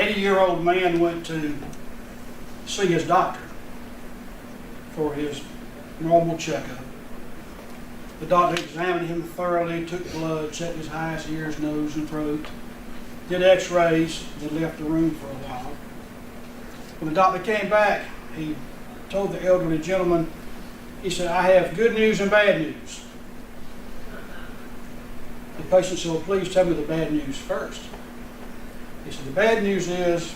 80-year-old man went to see his doctor for his normal checkup. The doctor examined him thoroughly, took blood, checked his eyes, ears, nose, and throat, did x-rays, then left the room for a while. When the doctor came back, he told the elderly gentleman, he said, "I have good news and bad news." The patient said, "Well, please tell me the bad news first." He said, "The bad news is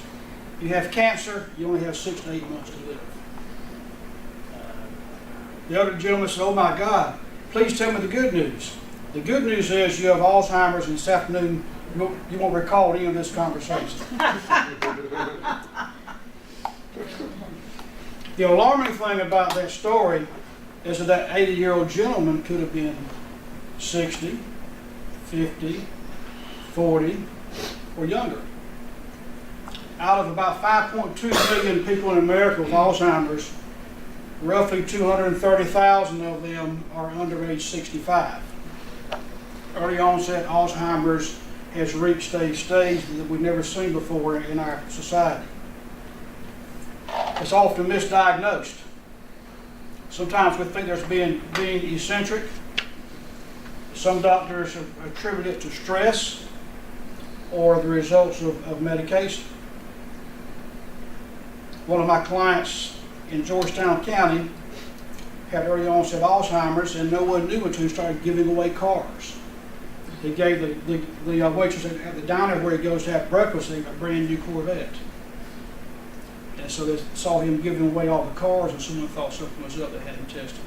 you have cancer, you only have 6 to 8 months to live." The elderly gentleman said, "Oh my God, please tell me the good news." The good news is you have Alzheimer's, and this afternoon you won't recall any of this conversation. The alarming thing about that story is that that 80-year-old gentleman could have been 60, 50, 40, or younger. Out of about 5.2 million people in America with Alzheimer's, roughly 230,000 of them are under age 65. Early onset Alzheimer's has reached a stage that we've never seen before in our society. It's often misdiagnosed. Sometimes we think there's being eccentric. Some doctors attribute it to stress or the results of medication. One of my clients in Georgetown County had early onset Alzheimer's, and no one knew until he started giving away cars. He gave the waitress at the diner where he goes to have breakfast a brand new Corvette. And so they saw him giving away all the cars, and someone thought something was up. They had him tested.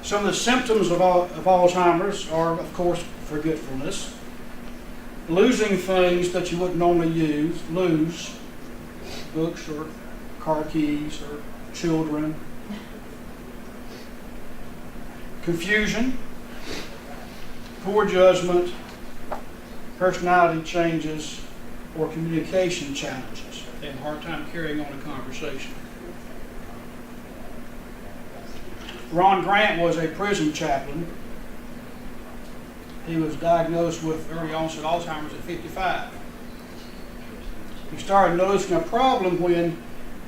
Some of the symptoms of Alzheimer's are, of course, forgetfulness, losing things that you wouldn't normally lose, books or car keys or children, confusion, poor judgment, personality changes, or communication challenges. They have a hard time carrying on a conversation. Ron Grant was a prison chaplain. He was diagnosed with early onset Alzheimer's at 55. He started noticing a problem when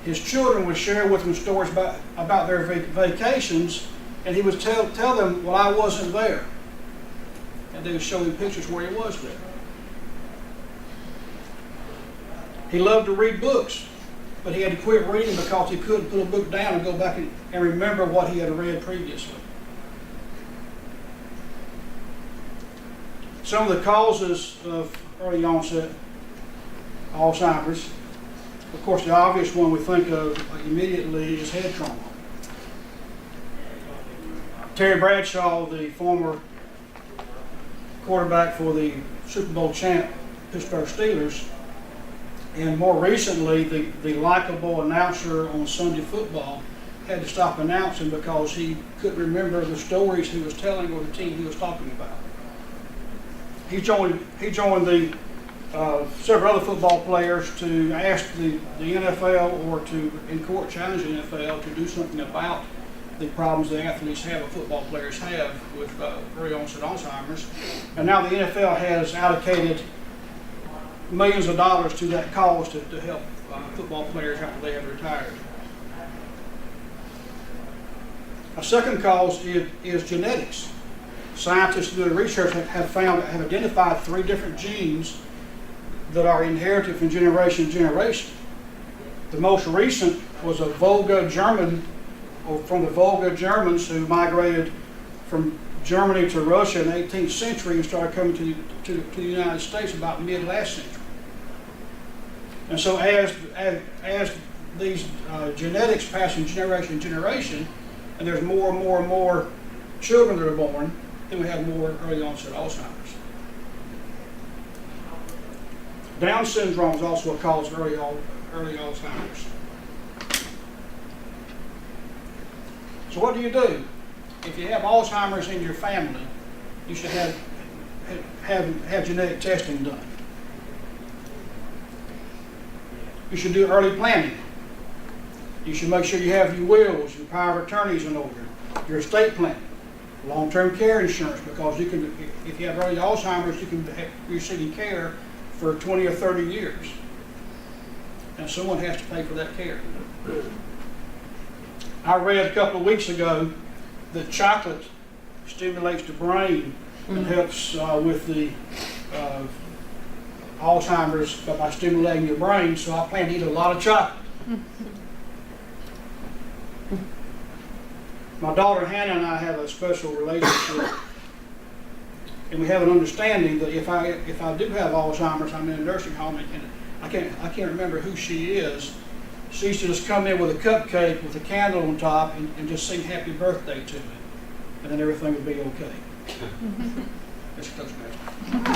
his children would share with him stories about their vacations, and he would tell them, "Well, I wasn't there." And they would show him pictures where he was there. He loved to read books, but he had to quit reading because he couldn't put a book down and go back and remember what he had read previously. Some of the causes of early onset Alzheimer's, of course, the obvious one we think of immediately is head trauma. Terry Bradshaw, the former quarterback for the Super Bowl champ Pittsburgh Steelers, and more recently the likable announcer on Sunday football, had to stop announcing because he couldn't remember the stories he was telling or the team he was talking about. He joined the several other football players to ask the NFL or to in court challenge the NFL to do something about the problems the athletes have or football players have with early onset Alzheimer's. And now the NFL has allocated millions of dollars to that cause to help football players after they have retired. A second cause is genetics. Scientists doing research have identified 3 different genes that are inherited from generation to generation. The most recent was a Volga German, or from the Volga Germans who migrated from Germany to Russia in the 18th century and started coming to the United States about mid last century. And so as these genetics pass from generation to generation, and there's more and more and more children that are born, then we have more early onset Alzheimer's. Down syndrome is also a cause of early Alzheimer's. So what do? If you have Alzheimer's in your family, you should have genetic testing done. You should do early planning. You should make sure you have your wills, your power of attorneys in order, your estate plan. long-term care insurance, because you can, if you have early Alzheimer's, you can be receiving care for 20 or 30 years. And someone has to pay for that care. I read a couple of weeks ago that chocolate stimulates the brain and helps with the Alzheimer's by stimulating your brain, so I plan to eat a lot of chocolate. My daughter Hannah and I have a special relationship, and we have an understanding that if I do have Alzheimer's, I'm in a nursing home, and I can't remember who she is. She used to just come in with a cupcake with a candle on top and just sing happy birthday to me, and then everything would be okay. Mr. Toastmaster.